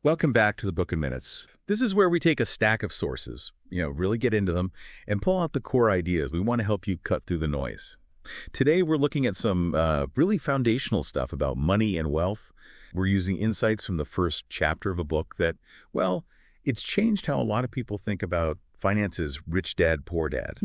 Welcome back to the Book in Minutes. This is where we take a stack of sources, really get into them, and pull out the core ideas. We want to help you cut through the noise. Today, we're looking at some really foundational stuff about money and wealth. We're using insights from the first chapter of a book that, well, it's changed how a lot of people think about finances, rich dad, poor dad.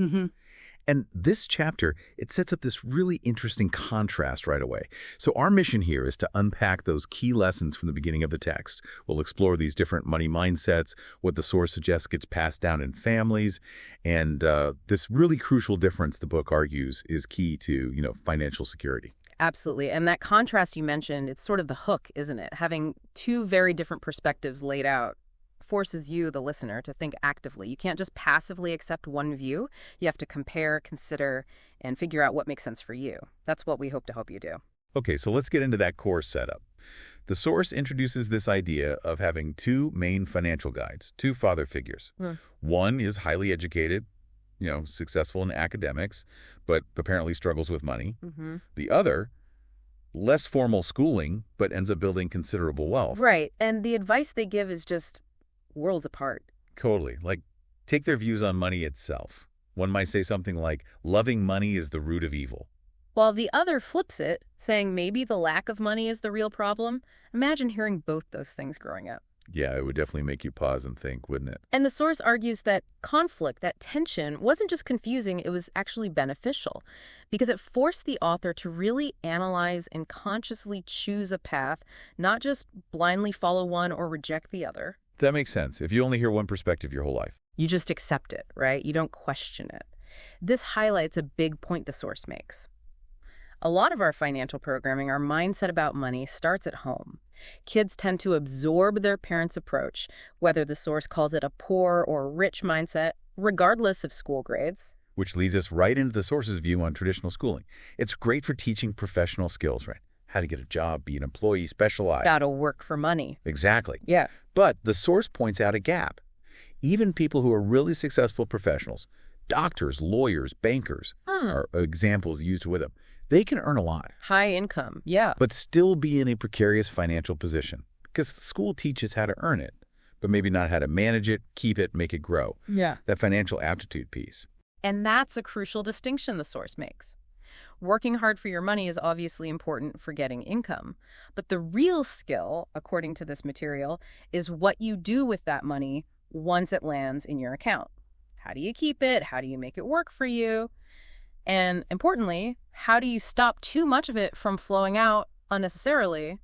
And this chapter, it sets up this really interesting contrast right away. So our mission here is to unpack those key lessons from the beginning of the text. We'll explore these different money mindsets, what the source suggests gets passed down in families, and this really crucial difference the book argues is key to, financial security. Absolutely. And that contrast you mentioned, it's sort of the hook, isn't it? Having two very different perspectives laid out forces you, the listener, to think actively. You can't just passively accept one view. You have to compare, consider, and figure out what makes sense for you. That's what we hope to help you do. Okay, so let's get into that core setup. The source introduces this idea of having two main financial guides, two father figures. One is highly educated, successful in academics, but apparently struggles with money. The other, less formal schooling, but ends up building considerable wealth. Right. And the advice they give is just worlds apart. Totally. Like, take their views on money itself. One might say something like, loving money is the root of evil. While the other flips it, saying maybe the lack of money is the real problem. Imagine hearing both those things growing up. Yeah, it would definitely make you pause and think, wouldn't it? And the source argues that conflict, that tension, wasn't just confusing, it was actually beneficial, because it forced the author to really analyze and consciously choose a path, not just blindly follow one or reject the other. That makes sense. If you only hear one perspective your whole life. You just accept it, right? You don't question it. This highlights a big point the source makes. A lot of our financial programming, our mindset about money, starts at home. Kids tend to absorb their parents' approach, whether the source calls it a poor or rich mindset, regardless of school grades. Which leads us right into the source's view on traditional schooling. It's great for teaching professional skills, right? How to get a job, be an employee, specialize. How to work for money. Exactly. Yeah. But the source points out a gap. Even people who are really successful professionals, doctors, lawyers, bankers, are examples used with them. They can earn a lot. High income, yeah. But still be in a precarious financial position because the school teaches how to earn it, but maybe not how to manage it, keep it, make it grow. Yeah. That financial aptitude piece. And that's a crucial distinction the source makes. Working hard for your money is obviously important for getting income. But the real skill, according to this material, is what you do with that money once it lands in your account. How do you keep it? How do you make it work for you? And importantly, how do you stop too much of it from flowing out unnecessarily?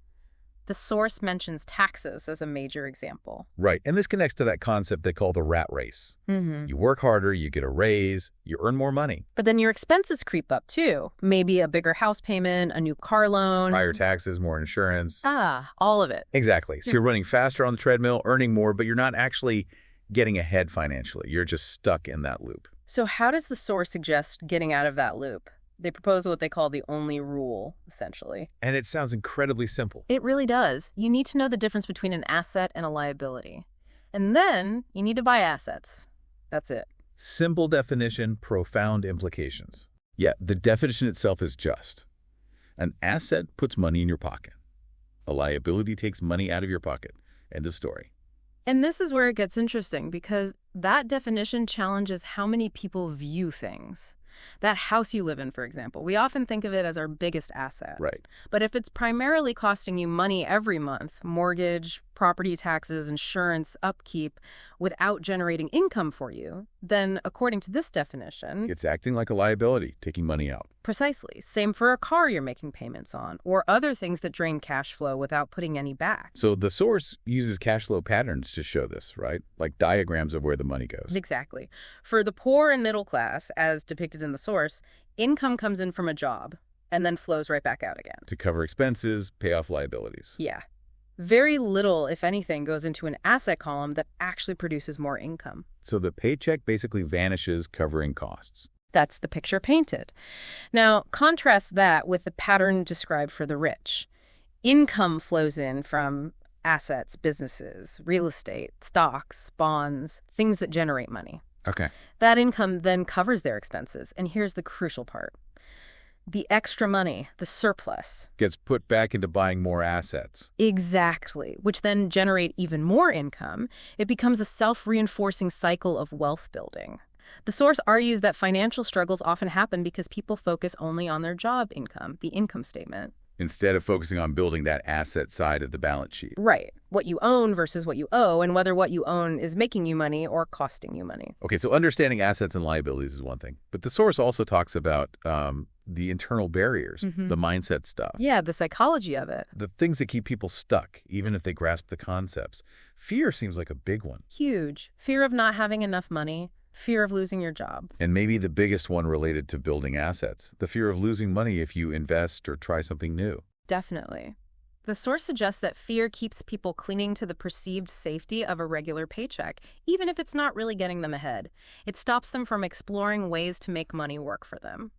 The source mentions taxes as a major example. Right. And this connects to that concept they call the rat race. You work harder, you get a raise, you earn more money. But then your expenses creep up too. Maybe a bigger house payment, a new car loan. Higher taxes, more insurance. All of it. Exactly. So you're running faster on the treadmill, earning more, but you're not actually getting ahead financially. You're just stuck in that loop. So how does the source suggest getting out of that loop? They propose what they call the only rule, essentially. And it sounds incredibly simple. It really does. You need to know the difference between an asset and a liability. And then you need to buy assets. That's it. Simple definition, profound implications. Yeah, the definition itself is just. An asset puts money in your pocket. A liability takes money out of your pocket. End of story. And this is where it gets interesting, because that definition challenges how many people view things. That house you live in, for example, we often think of it as our biggest asset. Right. But if it's primarily costing you money every month, mortgage, property taxes, insurance, upkeep, without generating income for you, then according to this definition, It's acting like a liability, taking money out. Precisely. Same for a car you're making payments on, or other things that drain cash flow without putting any back. So the source uses cash flow patterns to show this, right? Like diagrams of where the money goes. Exactly. For the poor and middle class, as depicted in the source, income comes in from a job and then flows right back out again. To cover expenses, pay off liabilities. Yeah. Very little, if anything, goes into an asset column that actually produces more income. So the paycheck basically vanishes covering costs. That's the picture painted. Now, contrast that with the pattern described for the rich. Income flows in from assets, businesses, real estate, stocks, bonds, things that generate money. Okay. That income then covers their expenses. And here's the crucial part. The extra money, the surplus. Gets put back into buying more assets. Exactly, which then generate even more income. It becomes a self-reinforcing cycle of wealth building. The source argues that financial struggles often happen because people focus only on their job income, the income statement. Instead of focusing on building that asset side of the balance sheet. Right. What you own versus what you owe, and whether what you own is making you money or costing you money. Okay, so understanding assets and liabilities is one thing. But the source also talks about the internal barriers, the mindset stuff. Yeah, the psychology of it. The things that keep people stuck, even if they grasp the concepts. Fear seems like a big one. Huge. Fear of not having enough money. Fear of losing your job. And maybe the biggest one related to building assets. The fear of losing money if you invest or try something new. Definitely. The source suggests that fear keeps people clinging to the perceived safety of a regular paycheck, even if it's not really getting them ahead. It stops them from exploring ways to make money work for them.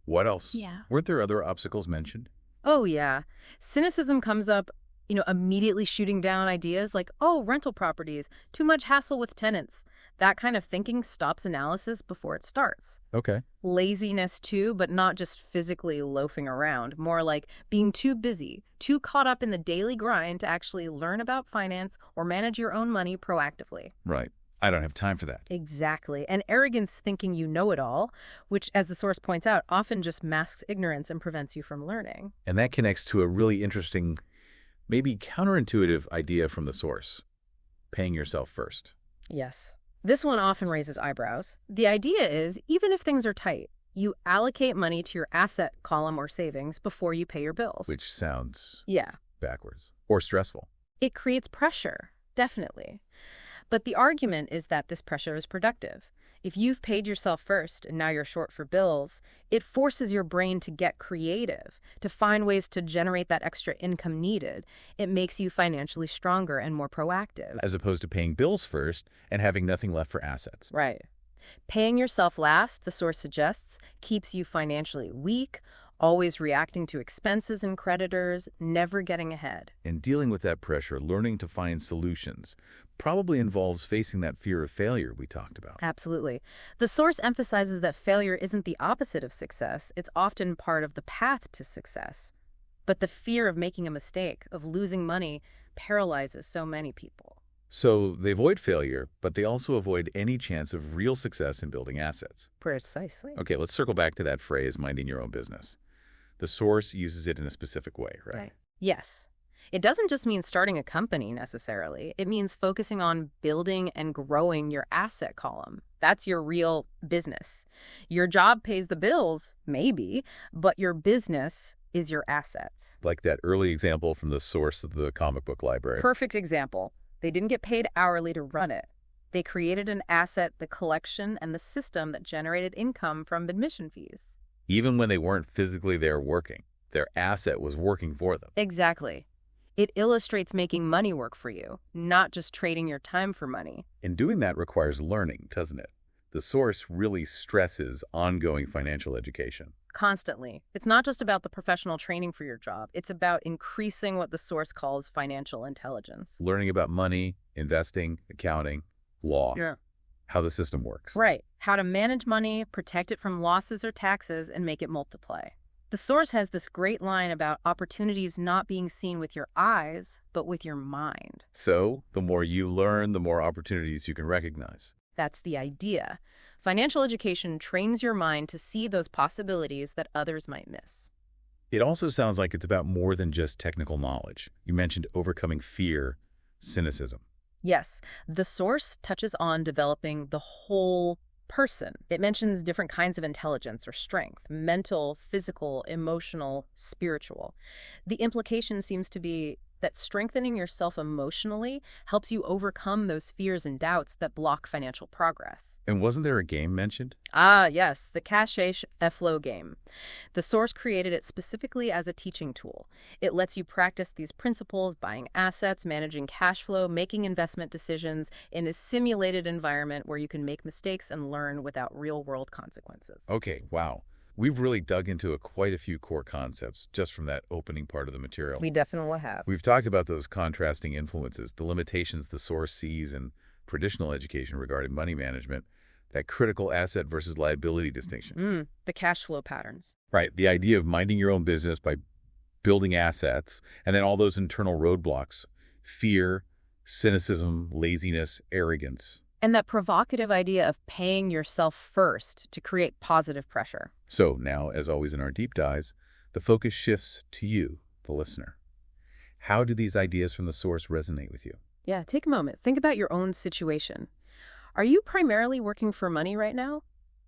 What else? Yeah. Weren't there other obstacles mentioned? Oh, yeah. Cynicism comes up, immediately shooting down ideas like, oh, rental properties, too much hassle with tenants. That kind of thinking stops analysis before it starts. Okay. Laziness too, but not just physically loafing around, more like being too busy, too caught up in the daily grind to actually learn about finance or manage your own money proactively. Right. I don't have time for that. Exactly. And arrogance thinking you know it all, which, as the source points out, often just masks ignorance and prevents you from learning. And that connects to a really interesting, maybe counterintuitive idea from the source. Paying yourself first. Yes. This one often raises eyebrows. The idea is, even if things are tight, you allocate money to your asset column or savings before you pay your bills. Which sounds backwards or stressful. It creates pressure, definitely. But the argument is that this pressure is productive. If you've paid yourself first and now you're short for bills, it forces your brain to get creative, to find ways to generate that extra income needed. It makes you financially stronger and more proactive. As opposed to paying bills first and having nothing left for assets. Right. Paying yourself last, the source suggests, keeps you financially weak, always reacting to expenses and creditors, never getting ahead. And dealing with that pressure, learning to find solutions, probably involves facing that fear of failure we talked about. Absolutely. The source emphasizes that failure isn't the opposite of success. It's often part of the path to success. But the fear of making a mistake, of losing money, paralyzes so many people. So they avoid failure, but they also avoid any chance of real success in building assets. Precisely. Okay, let's circle back to that phrase, minding your own business. The source uses it in a specific way, right? Yes. It doesn't just mean starting a company necessarily. It means focusing on building and growing your asset column. That's your real business. Your job pays the bills, maybe, but your business is your assets. Like that early example from the source of the comic book library. Perfect example. They didn't get paid hourly to run it. They created an asset, the collection, and the system that generated income from admission fees. Even when they weren't physically there working, their asset was working for them. Exactly. It illustrates making money work for you, not just trading your time for money. And doing that requires learning, doesn't it? The source really stresses ongoing financial education. Constantly. It's not just about the professional training for your job. It's about increasing what the source calls financial intelligence. Learning about money, investing, accounting, law. Yeah. How the system works. Right. How to manage money, protect it from losses or taxes, and make it multiply. The source has this great line about opportunities not being seen with your eyes, but with your mind. So, the more you learn, the more opportunities you can recognize. That's the idea. Financial education trains your mind to see those possibilities that others might miss. It also sounds like it's about more than just technical knowledge. You mentioned overcoming fear, cynicism. Yes, the source touches on developing the whole person. It mentions different kinds of intelligence or strength: mental, physical, emotional, spiritual. The implication seems to be that strengthening yourself emotionally helps you overcome those fears and doubts that block financial progress. And wasn't there a game mentioned? Ah, yes, the Cash Flow game. The source created it specifically as a teaching tool. It lets you practice these principles, buying assets, managing cash flow, making investment decisions in a simulated environment where you can make mistakes and learn without real-world consequences. Okay, wow. We've really dug into quite a few core concepts just from that opening part of the material. We definitely have. We've talked about those contrasting influences, the limitations the source sees in traditional education regarding money management, that critical asset versus liability distinction. The cash flow patterns. Right, the idea of minding your own business by building assets, and then all those internal roadblocks, fear, cynicism, laziness, arrogance. And that provocative idea of paying yourself first to create positive pressure. So now, as always in our deep dives, the focus shifts to you, the listener. How do these ideas from the source resonate with you? Yeah, take a moment. Think about your own situation. Are you primarily working for money right now?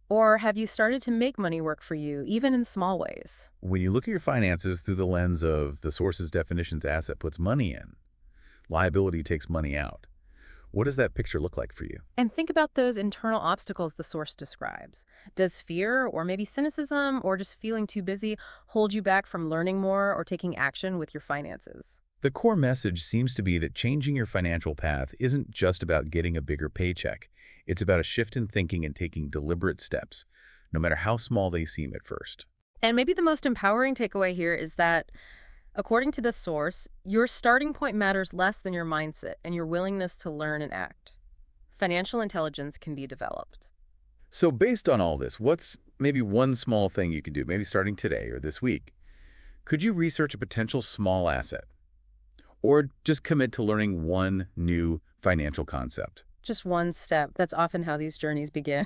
Or have you started to make money work for you, even in small ways? When you look at your finances through the lens of the source's definitions, asset puts money in, liability takes money out. What does that picture look like for you? And think about those internal obstacles the source describes. Does fear, or maybe cynicism, or just feeling too busy hold you back from learning more or taking action with your finances? The core message seems to be that changing your financial path isn't just about getting a bigger paycheck. It's about a shift in thinking and taking deliberate steps, no matter how small they seem at first. And maybe the most empowering takeaway here is that, according to the source, your starting point matters less than your mindset and your willingness to learn and act. Financial intelligence can be developed. So based on all this, what's maybe one small thing you can do, maybe starting today or this week? Could you research a potential small asset? Or just commit to learning one new financial concept? Just one step. That's often how these journeys begin.